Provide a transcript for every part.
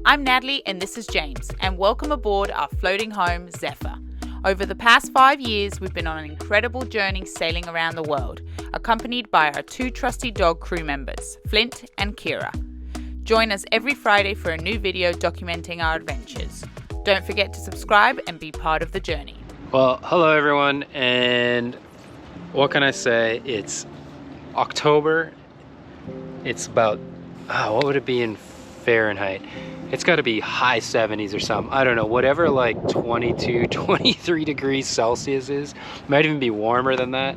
I'm Natalie and this is James, and welcome aboard our floating home Zephyr. Over the past 5 years, we've been on an incredible journey sailing around the world, accompanied by our two trusty dog crew members, Flint and Kira. Join us every Friday for a new video documenting our adventures. Don't forget to subscribe and be part of the journey. Well, hello everyone, and what can I say? It's October. It's about, what would it be in Fahrenheit? It's got to be high 70s or something. I don't know, whatever like 22, 23 degrees Celsius is. Might even be warmer than that.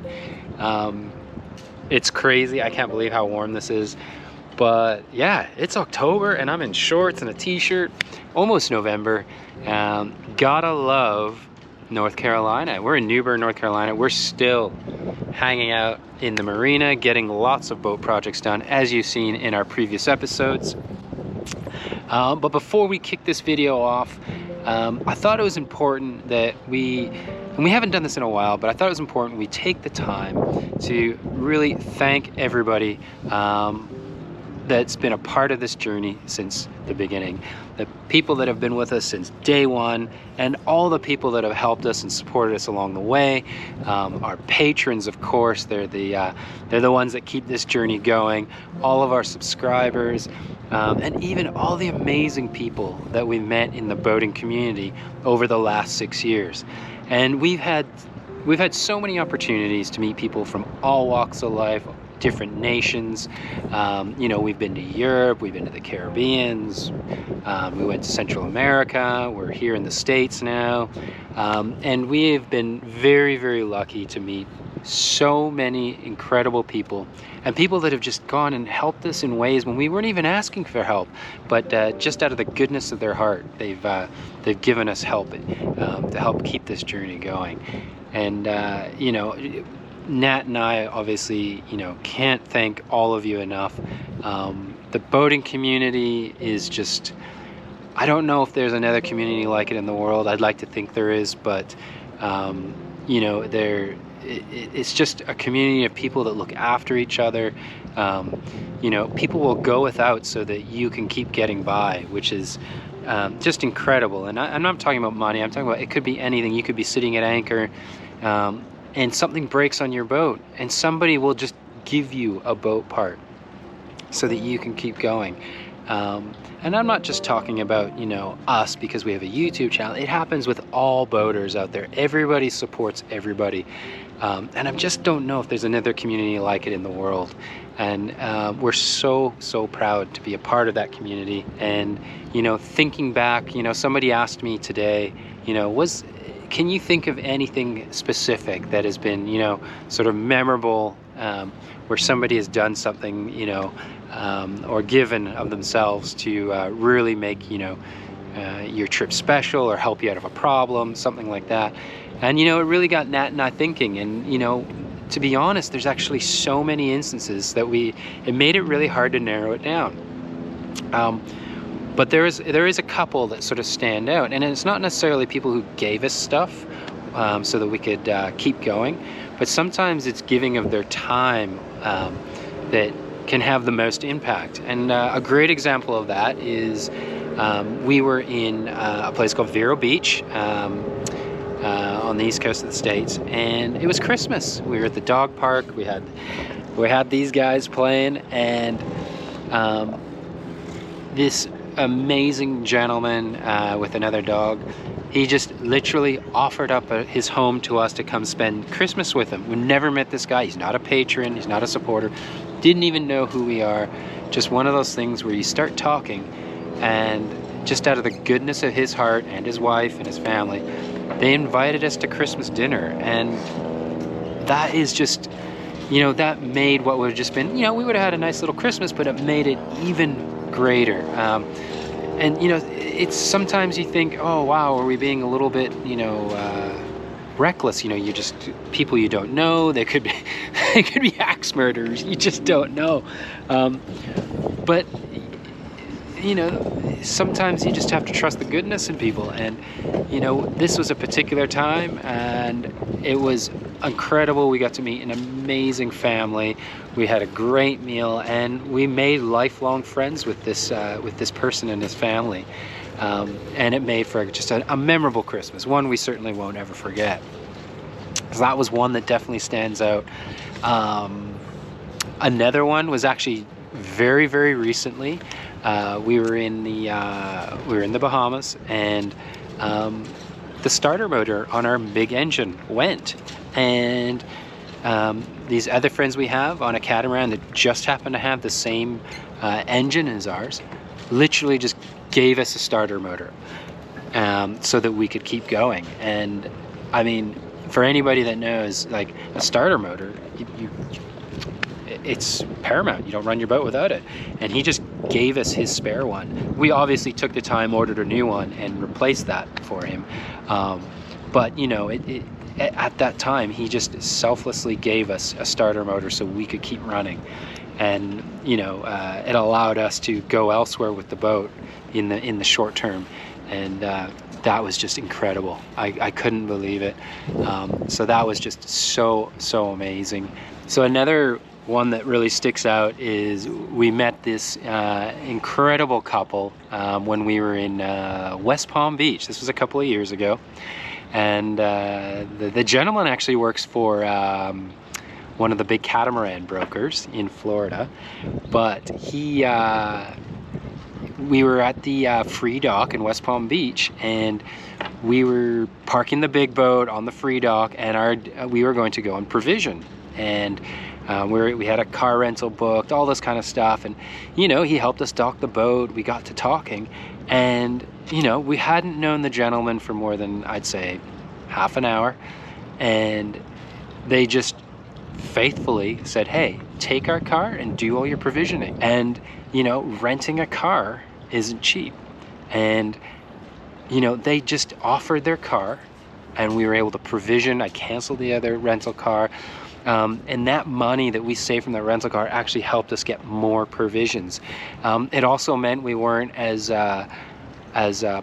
It's crazy. I can't believe how warm this is. But yeah, it's October and I'm in shorts and a t-shirt. Almost November. Gotta love North Carolina. We're in New Bern, North Carolina. We're still hanging out in the marina, getting lots of boat projects done, as you've seen in our previous episodes. But before we kick this video off, I thought it was important that and we haven't done this in a while, but I thought it was important we take the time to really thank everybody that's been a part of this journey since the beginning. The people that have been with us since day one, and all the people that have helped us and supported us along the way. Our patrons, of course, they're the ones that keep this journey going. All of our subscribers, and even all the amazing people that we met in the boating community over the last 6 years. And we've had so many opportunities to meet people from all walks of life, different nations. We've been to Europe, we've been to the Caribbeans, we went to Central America, we're here in the States now, and we have been very, very lucky to meet so many incredible people, and people that have just gone and helped us in ways when we weren't even asking for help, but just out of the goodness of their heart, they've given us help to help keep this journey going. And Nat and I obviously, can't thank all of you enough. The boating community is just, I don't know if there's another community like it in the world. I'd like to think there is, but it's just a community of people that look after each other. People will go without so that you can keep getting by, which is just incredible. And I'm not talking about money. I'm talking about, it could be anything. You could be sitting at anchor, and something breaks on your boat, and somebody will just give you a boat part so that you can keep going. And I'm not just talking about, us because we have a YouTube channel. It happens with all boaters out there. Everybody supports everybody. And I just don't know if there's another community like it in the world. And we're so proud to be a part of that community. And, thinking back, somebody asked me today, can you think of anything specific that has been, sort of memorable, where somebody has done something, or given of themselves to really make, your trip special or help you out of a problem, something like that. And, it really got Nat and I thinking. And, to be honest, there's actually so many instances that it made it really hard to narrow it down. But there is a couple that sort of stand out, and it's not necessarily people who gave us stuff so that we could keep going, but sometimes it's giving of their time that can have the most impact. And a great example of that is we were in a place called Vero Beach on the east coast of the States, and it was Christmas. We were at the dog park. We had these guys playing, and this amazing gentleman with another dog, he just literally offered up his home to us to come spend Christmas with him. We never met this guy. He's not a patron, he's not a supporter, didn't even know who we are. Just one of those things where you start talking, and just out of the goodness of his heart and his wife and his family, they invited us to Christmas dinner. And that is just, that made what would have just been, we would have had a nice little Christmas, but it made it even greater. And it's sometimes you think, oh wow, are we being a little bit reckless? You just, people you don't know, they could be axe murderers, you just don't know. But you know, sometimes you just have to trust the goodness in people. And, you know, this was a particular time, and it was incredible. We got to meet an amazing family. We had a great meal, and we made lifelong friends with this person and his family. And it made for just a memorable Christmas, one we certainly won't ever forget. So that was one that definitely stands out. Another one was actually very, very recently. We were in the Bahamas, and the starter motor on our big engine went, and these other friends we have on a catamaran that just happened to have the same engine as ours literally just gave us a starter motor so that we could keep going. And I mean, for anybody that knows, like, a starter motor, it's paramount. You don't run your boat without it. And he just gave us his spare one. We obviously took the time, ordered a new one, and replaced that for him. But you know, at that time, he just selflessly gave us a starter motor so we could keep running. And you know, it allowed us to go elsewhere with the boat in the short term. And that was just incredible. I couldn't believe it. So that was just so amazing. So another one that really sticks out is we met this incredible couple when we were in West Palm Beach. This was a couple of years ago, and the gentleman actually works for one of the big catamaran brokers in Florida, but we were at the free dock in West Palm Beach, and we were parking the big boat on the free dock, and we were going to go on provision. And we had a car rental booked, all this kind of stuff. And, you know, he helped us dock the boat. We got to talking, and, you know, we hadn't known the gentleman for more than, I'd say, half an hour. And they just faithfully said, hey, take our car and do all your provisioning. And, you know, renting a car isn't cheap. And, you know, they just offered their car, and we were able to provision. I canceled the other rental car. And that money that we saved from the rental car actually helped us get more provisions. It also meant we weren't as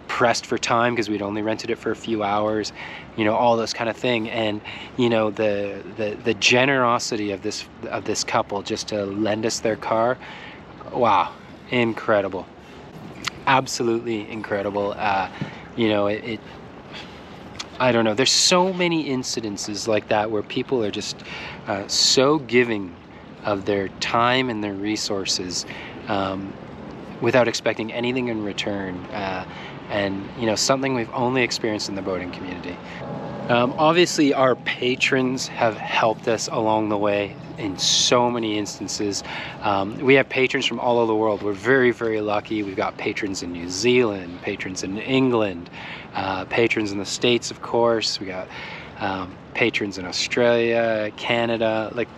pressed for time, because we'd only rented it for a few hours, you know, all this kind of thing. And you know, the generosity of this couple just to lend us their car, wow, incredible, absolutely incredible. You know, I don't know, there's so many incidences like that where people are just so giving of their time and their resources without expecting anything in return. And you know, something we've only experienced in the boating community. Obviously our patrons have helped us along the way in so many instances. We have patrons from all over the world. We're very, very lucky. We've got patrons in New Zealand, patrons in England, patrons in the States, of course. We got patrons in Australia, Canada. Like,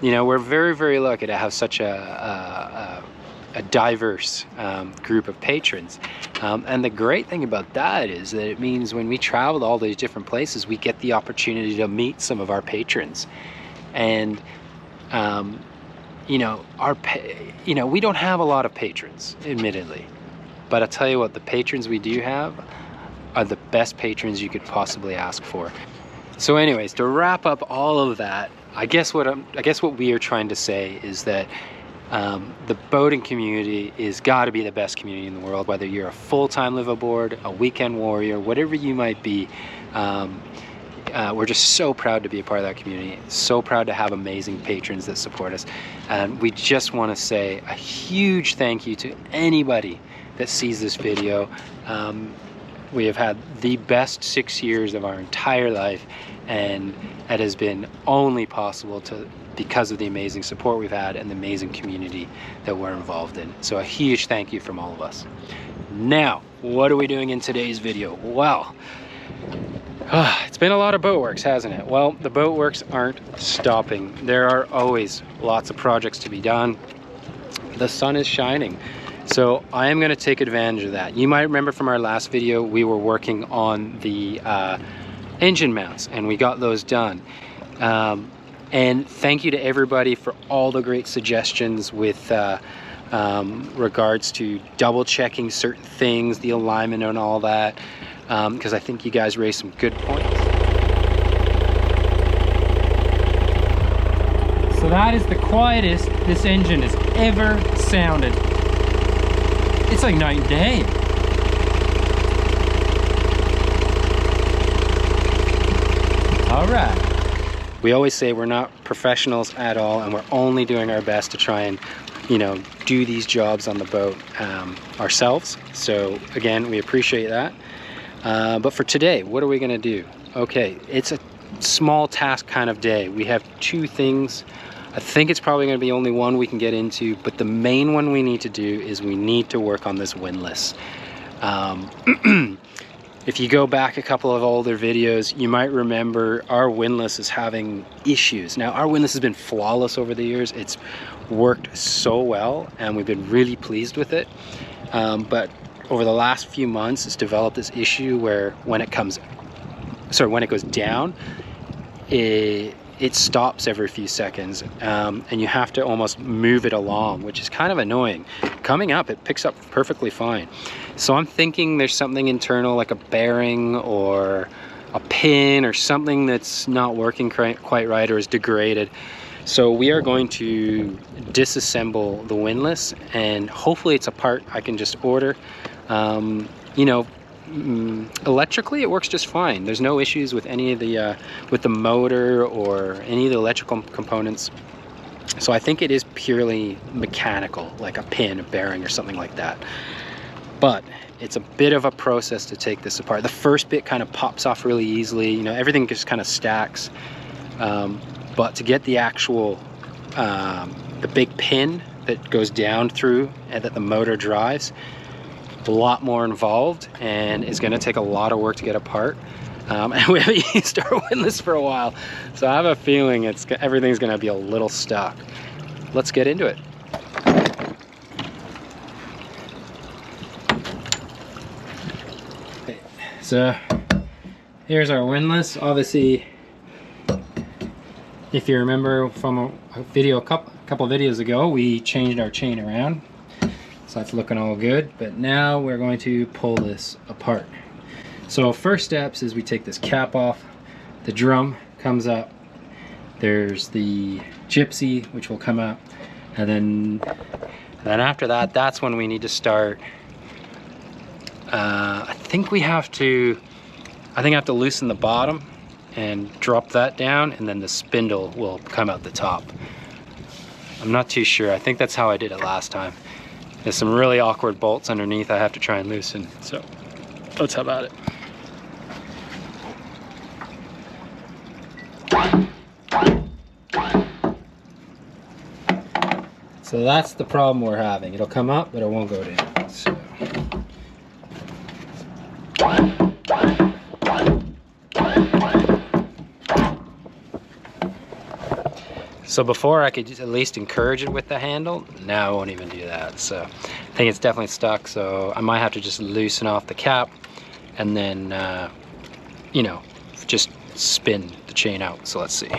you know, we're very, very lucky to have such a diverse group of patrons. And the great thing about that is that it means when we travel to all these different places, we get the opportunity to meet some of our patrons. And you know, we don't have a lot of patrons, admittedly, but I tell you what, the patrons we do have are the best patrons you could possibly ask for. So anyways, to wrap up all of that, I guess what we are trying to say is that the boating community is got to be the best community in the world. Whether you're a full-time live aboard, a weekend warrior, whatever you might be, we're just so proud to be a part of that community, so proud to have amazing patrons that support us. And we just want to say a huge thank you to anybody that sees this video. We have had the best 6 years of our entire life, and it has been only possible because of the amazing support we've had and the amazing community that we're involved in. So a huge thank you from all of us. Now, what are we doing in today's video? Well, it's been a lot of boat works, hasn't it? Well, the boat works aren't stopping. There are always lots of projects to be done. The sun is shining, so I am going to take advantage of that. You might remember from our last video, we were working on the engine mounts, and we got those done. And thank you to everybody for all the great suggestions with regards to double checking certain things, the alignment and all that, because I think you guys raised some good points. So that is the quietest this engine has ever sounded. It's like night and day. All right. We always say we're not professionals at all, and we're only doing our best to try and, you know, do these jobs on the boat ourselves. So again, we appreciate that. But for today, what are we gonna do? Okay, it's a small task kind of day. We have two things. I think it's probably gonna be only one we can get into, but the main one we need to do is we need to work on this windlass. If you go back a couple of older videos, you might remember our windlass is having issues. Now, our windlass has been flawless over the years. It's worked so well, and we've been really pleased with it. But over the last few months, it's developed this issue where when it goes down, it stops every few seconds, and you have to almost move it along, which is kind of annoying. Coming up, it picks up perfectly fine. So I'm thinking there's something internal, like a bearing or a pin or something that's not working quite right or is degraded. So we are going to disassemble the windlass, and hopefully it's a part I can just order. You know, electrically it works just fine. There's no issues with any of the with the motor or any of the electrical components. So I think it is purely mechanical, like a pin, a bearing or something like that. But it's a bit of a process to take this apart. The first bit kind of pops off really easily, you know, everything just kind of stacks. But to get the actual the big pin that goes down through and that the motor drives, a lot more involved, and it's going to take a lot of work to get apart. And we haven't used our windlass for a while, so I have a feeling everything's going to be a little stuck. Let's get into it. Okay, so here's our windlass. Obviously, if you remember from a video, a couple videos ago, we changed our chain around. So that's looking all good, but now we're going to pull this apart. So first steps is we take this cap off, the drum comes up, there's the gypsy which will come up, and then after that, that's when we need to start. I think I have to loosen the bottom and drop that down, and then the spindle will come out the top. I'm not too sure. I think that's how I did it last time. There's some really awkward bolts underneath I have to try and loosen, so let's have at it. So that's the problem we're having. It'll come up, but it won't go down. So before I could at least encourage it with the handle, now I won't even do that. So I think it's definitely stuck, so I might have to just loosen off the cap and then, you know, just spin the chain out. So let's see.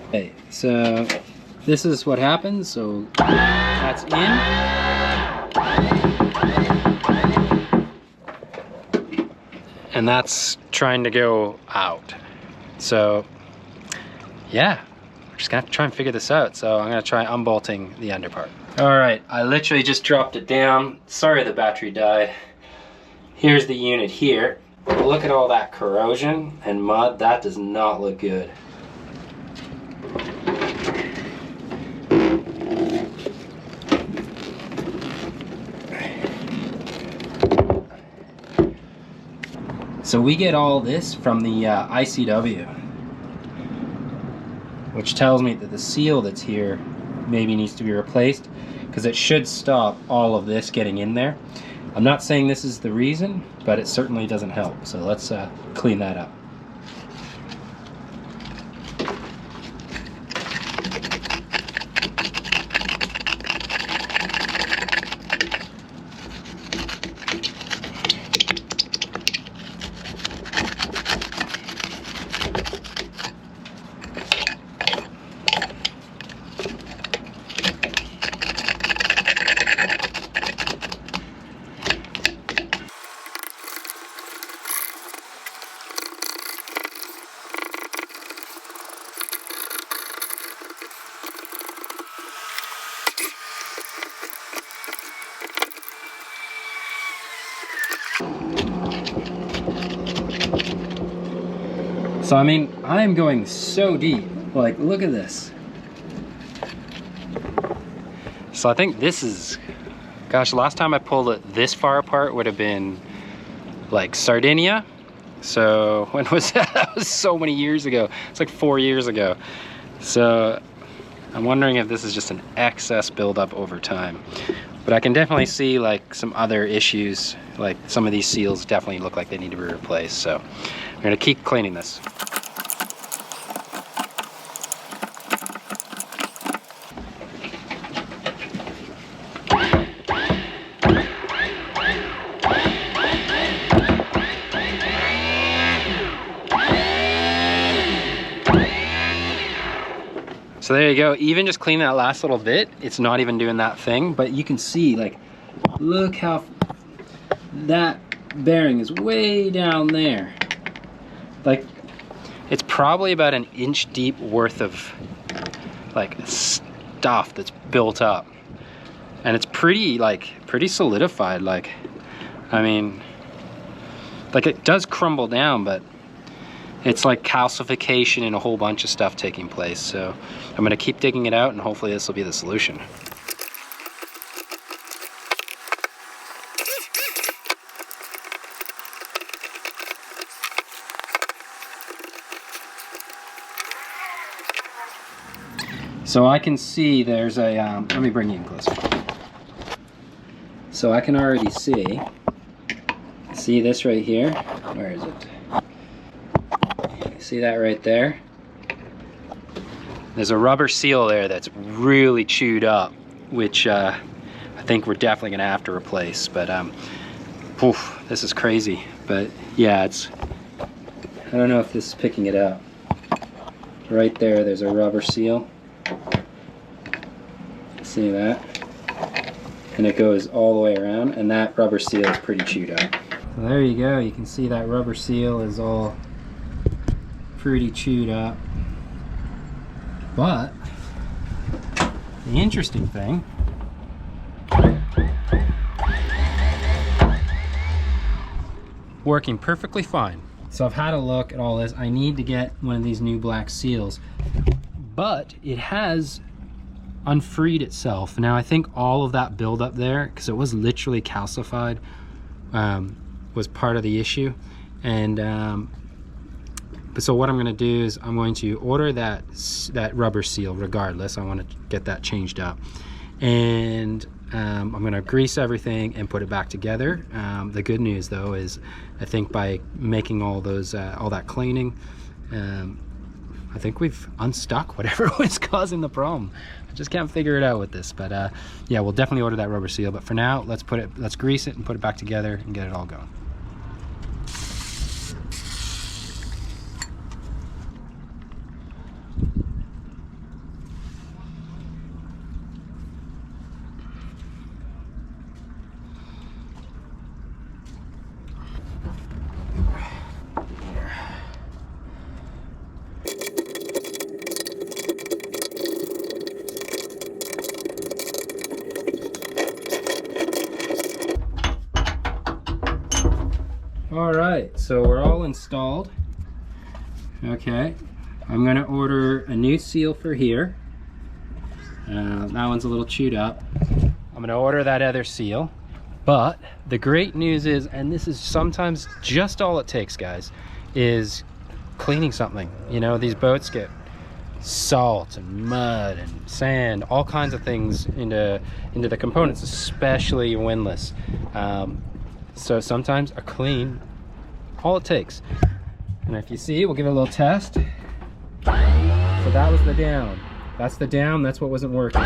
Okay, so this is what happens. So that's in. And that's trying to go out. So yeah, we're just gonna have to try and figure this out. So I'm gonna try unbolting the under part. All right, I literally just dropped it down. Sorry the battery died. Here's the unit here. Look at all that corrosion and mud. That does not look good. So we get all this from the ICW, which tells me that the seal that's here maybe needs to be replaced, because it should stop all of this getting in there. I'm not saying this is the reason, but it certainly doesn't help. So let's clean that up. So I mean, I am going so deep. Like, look at this. So I think this is, gosh, last time I pulled it this far apart would have been like Sardinia. So when was that? That was so many years ago. It's like 4 years ago. So I'm wondering if this is just an excess buildup over time. But I can definitely see like some other issues. Like some of these seals definitely look like they need to be replaced. So I'm gonna keep cleaning this. So there you go, even just cleaning that last little bit, it's not even doing that thing, but you can see, like, look how that bearing is way down there. Like, it's probably about an inch deep worth of, like, stuff that's built up. And it's pretty, like, pretty solidified, like, I mean, like, it does crumble down, but it's like calcification and a whole bunch of stuff taking place. So I'm gonna keep digging it out and hopefully this will be the solution. So I can see there's a, let me bring you in closer. So I can already see this right here. Where is it? See that right there? There's a rubber seal there that's really chewed up, which I think we're definitely gonna have to replace. But poof, this is crazy. But yeah, it's, I don't know if this is picking it up. Right there, there's a rubber seal. See that? And it goes all the way around, and that rubber seal is pretty chewed up. So there you go, you can see that rubber seal is all pretty chewed up. But the interesting thing, working perfectly fine. So I've had a look at all this. I need to get one of these new black seals, but it has unfreed itself. Now I think all of that buildup there, because it was literally calcified, was part of the issue. And so what I'm going to do is I'm going to order that rubber seal regardless. I want to get that changed up, and I'm going to grease everything and put it back together. The good news though is I think by making all those all that cleaning, I think we've unstuck whatever was causing the problem. I just can't figure it out with this, but yeah, we'll definitely order that rubber seal. But for now, let's grease it and put it back together and get it all going. All right, so we're all installed. Okay, I'm gonna order a new seal for here. That one's a little chewed up. I'm gonna order that other seal. But the great news is, and this is sometimes just all it takes, guys, is cleaning something. You know, these boats get salt and mud and sand, all kinds of things into the components, especially windlass. So sometimes a clean, all it takes. And if you see, we'll give it a little test. So that was the down. That's the down, that's what wasn't working.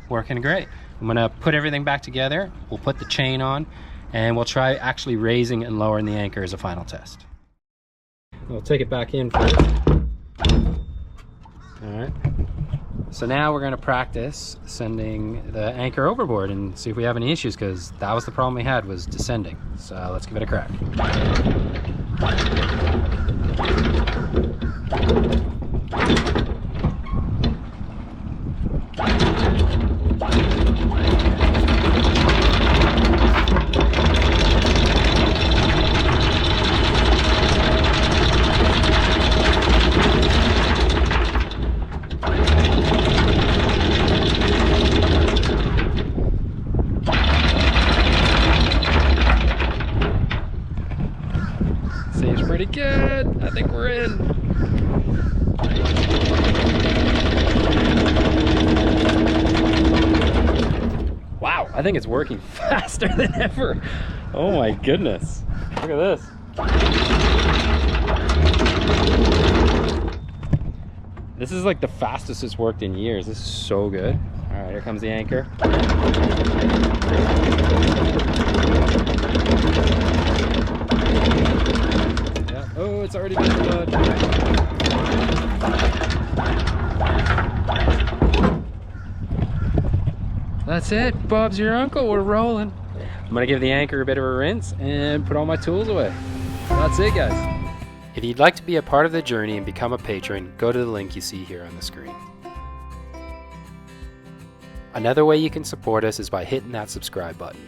Working great. I'm gonna put everything back together. We'll put the chain on and we'll try actually raising and lowering the anchor as a final test. We'll take it back in first. All right. So now we're gonna practice sending the anchor overboard and see if we have any issues, because that was the problem we had, was descending. So let's give it a crack. Seems pretty good. I think we're in. Wow, I think it's working faster than ever. Oh my goodness. Look at this. This is like the fastest it's worked in years. This is so good. All right, here comes the anchor. Yeah. Oh, it's already been flooded. That's it. Bob's your uncle. We're rolling. I'm gonna give the anchor a bit of a rinse and put all my tools away. That's it, guys. If you'd like to be a part of the journey and become a patron, go to the link you see here on the screen. Another way you can support us is by hitting that subscribe button.